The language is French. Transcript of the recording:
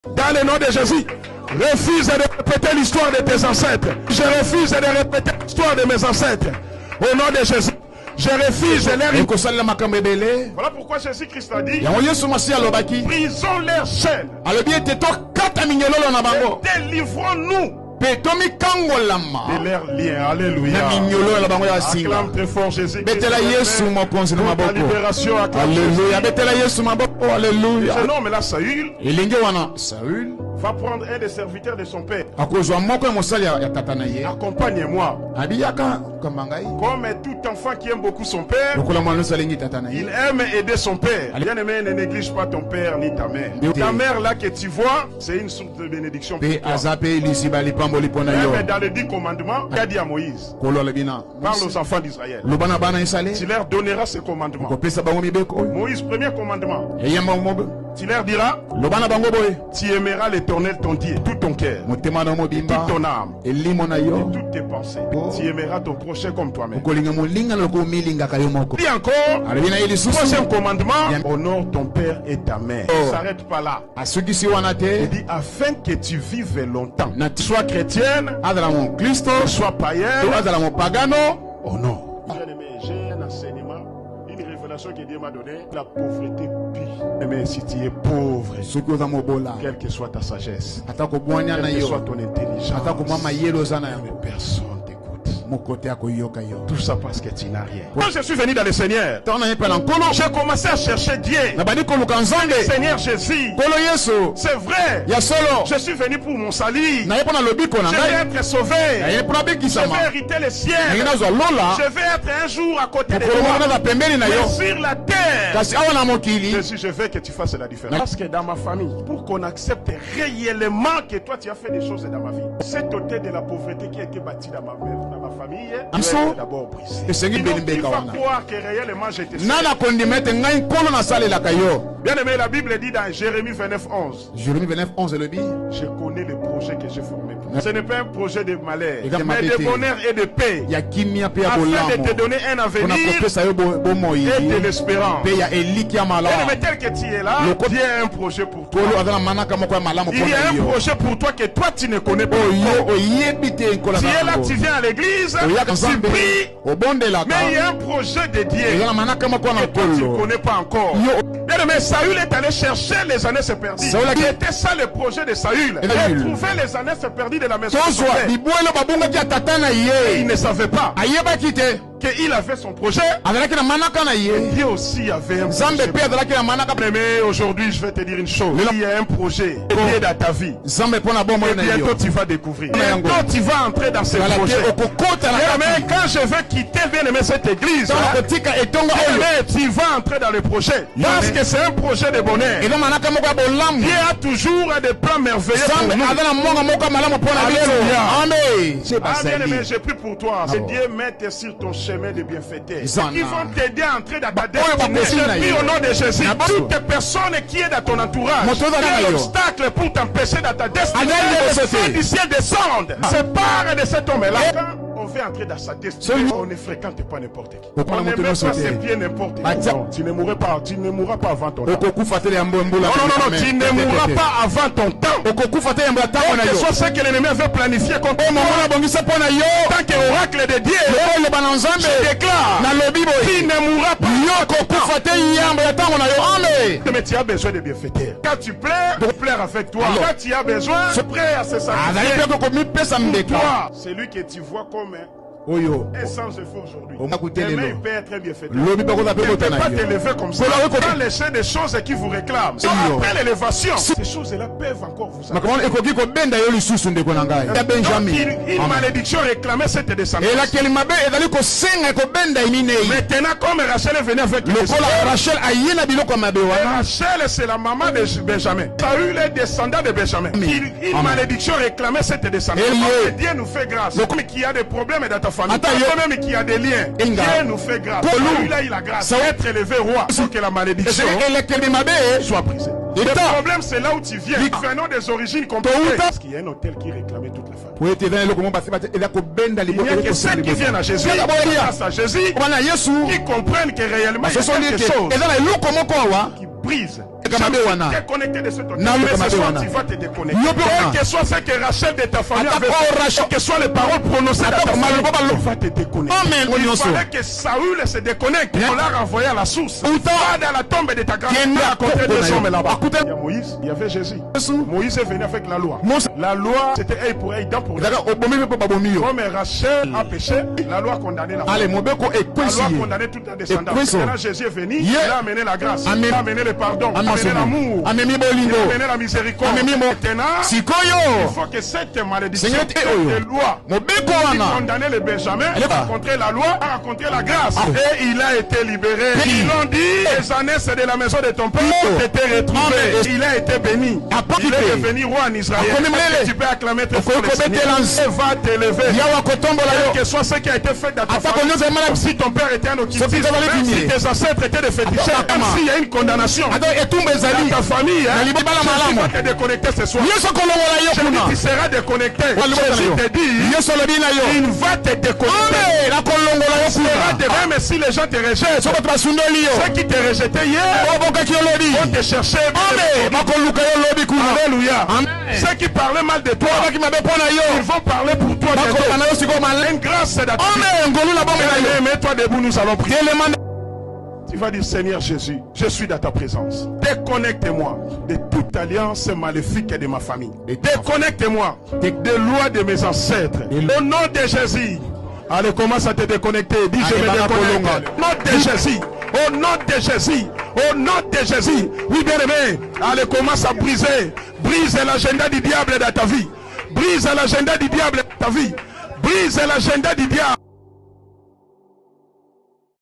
Dans le nom de Jésus, refuse de répéter l'histoire de tes ancêtres. Je refuse de répéter l'histoire de mes ancêtres. Au nom de Jésus, je refuse de les... Voilà pourquoi Jésus-Christ a dit, brisons leurs chaînes et délivrons-nous de leurs liens. Alléluia. Acclame très fort Jésus-Christ pour ta libération. Alléluia. Ce nom là, Saül va prendre un des serviteurs de son père. Accompagne-moi. Comme tout enfant qui aime beaucoup son père, il aime aider son père. Bien-aimé, ne néglige pas ton père ni ta mère. Ta mère là que tu vois, c'est une source de bénédiction pour toi. Même dans les 10 commandements, il a dit à Moïse, parle aux enfants d'Israël. Tu leur donneras ce commandement. Moïse, premier commandement. Tu leur diras, tu aimeras l'Éternel ton Dieu, tout ton cœur, toute ton âme, et toutes tes pensées. Tu aimeras ton prochain comme toi-même. Dis encore, troisième commandement, honore ton père et ta mère. Ne s'arrête pas là. Il dit, afin que tu vives longtemps, sois chrétienne, sois païenne, honore. Bien-aimé, j'ai un enseignement, une révélation que Dieu m'a donnée. La pauvreté pire. Mais si tu es pauvre, quelle que soit ta sagesse, quelle que soit ton intelligence, personne t'écoute. Tout ça parce que tu n'as rien. Quand je suis venu dans le Seigneur, j'ai commencé à chercher Dieu. Le Seigneur Jésus. C'est vrai. Je suis venu pour mon salut. Je vais être sauvé. Je vais hériter le ciel. Je vais être un jour à côté de toi. Mais sur la terre. Jésus, je veux que tu fasses la différence. Parce que dans ma famille, pour qu'on accepte réellement que toi tu as fait des choses dans ma vie, cet hôtel de la pauvreté qui a été bâti dans ma famille, d'abord brisé. Il va croire que réellement j'étais sauvé. Bien aimé, la Bible dit dans Jérémie 29:11. Jérémie 29:11 le dit. Je connais le projet que j'ai formé. Ce n'est pas un projet de malheur, mais de bonheur et de paix. Afin de te donner un avenir et de l'espérance. Mais tel que tu es là, il y a un projet pour toi. Il y a un projet pour toi que toi tu ne connais pas. Tu es là, tu viens à l'église, tu pries, mais il y a un projet de Dieu que toi tu ne connais pas encore. Bien aimé, Saül est allé chercher les années perdues. C'était ça le projet de Saül. Il trouvait les années perdues de la maison de son père. Et il ne savait pas qu'il avait son projet. Dieu aussi avait un projet. Mais aujourd'hui, je vais te dire une chose. Il y a un projet qui est dans ta vie. Et bientôt, tu vas découvrir. Bientôt, tu vas entrer dans ce projet. Mais quand je vais quitter, bien aimé, cette église, tu vas entrer dans le projet. Parce que c'est un projet de bonheur. Dieu a toujours des plans merveilleux pour nous. Bien aimé, j'ai pris pour toi. C'est Dieu mette sur ton chemin de bienfaiteurs qui vont t'aider à entrer dans ta destinée. Je prie au nom de Jésus. Toute personne qui est dans ton entourage, quel obstacle pour t'empêcher dans ta destinée, le feu du ciel descende. Sépare de cet homme-là. On veut entrer dans sa destinée. On ne fréquente pas n'importe qui. On ne met pas ses pieds n'importe qui. Non, tu ne mourras pas. Tu ne mourras pas avant ton temps. Non, tu ne mourras pas avant ton temps. Quel que soit ce que l'ennemi veut planifier contre toi, tant que oracle de Dieu, je déclare, tu ne mourras pas. Mais tu as besoin de bienfaiteurs. Quand tu pleures, de plaire avec toi. Quand tu as besoin, je prie à ce sacrifice. Toi, celui que tu vois comme un sans effort aujourd'hui. Demain, il peut être bienfaiteur. Tu ne peux pas t'élever comme ça. Dans les chaînes des choses qui vous réclament. Après l'élévation, ces choses-là peuvent encore vous amener. Une malédiction réclamait cette descendance. Maintenant, comme Rachel est venue avec le Rachel, c'est la maman de Benjamin. Saül est descendant de Benjamin. Une malédiction réclamait cette descendance. Dieu nous fait grâce. Mais qui a des problèmes dans ta famille, même qui a des liens, Dieu nous fait grâce. Lui là, il a grâce d'être élevé roi pour que la malédiction soit brisée. Le problème, c'est là où tu viens. Venons des origines compliquées. Parce qu'il y a un hôtel qui réclamait toute la famille. Il n'y a que ceux qui viennent à Jésus, grâce à Jésus, qui comprennent que réellement il y a quelque chose qui brise. es connecté de ce côté. Mais ce soir, tu vas te déconnecter. Quel que soit ce que Rachel de ta famille avait fait, quelles que soient les paroles prononcées dans ta famille, tu vas te déconnecter. Il fallait que Saül se déconnecte. On l'a renvoyé à la source. Va dans la tombe de ta grand-mère. Il a rencontré des hommes là-bas. Il y a Moïse, il y avait Jésus. Moïse est venu avec la loi. La loi, c'était œil pour œil, dent pour dent. Comme Rachel a péché, la loi condamnait la loi condamnait toute la descendance. Et là, Jésus est venu, il a amené la grâce, il a amené le pardon, il a amené l'amour, il a amené la miséricorde. Maintenant, il faut que cette malédiction de loi qui condamnait les Benjamins a rencontré la loi, a rencontré la grâce. Et il a été libéré. Ils l'ont dit, les années de la maison de ton père ont été retrouvées. Il a été béni. Il est devenu roi en Israël. Tu peux acclamer très fort le Seigneur. Va t'élever. Quel que soit ce qui a été fait dans ta famille, même si ton père était un occultiste, même si tes ancêtres étaient des féticheurs, même s'il y a une condamnation dans ta famille, tu vas te déconnecter ce soir. Je dis, tu seras déconnecté. Jésus te dit, il va te déconnecter. Même si les gens te rejettent, ceux qui te rejetaient hier vont te chercher. Alléluia. Ceux qui parlaient mal de toi, ils vont parler pour toi. Une grâce dans ta vie. Mets-toi debout, nous allons prier. Tu vas dire, Seigneur Jésus, je suis dans ta présence. Déconnecte-moi de toute alliance maléfique de ma famille. Déconnecte-moi des lois de mes ancêtres. Au nom de Jésus. Allez, commence à te déconnecter. Dis, je me déconnecte. Au nom de Jésus. Au nom de Jésus. Au nom de Jésus. Oui, bien aimé. Allez, commence à briser. Brise l'agenda du diable dans ta vie. Brise l'agenda du diable dans ta vie. Brise l'agenda du diable.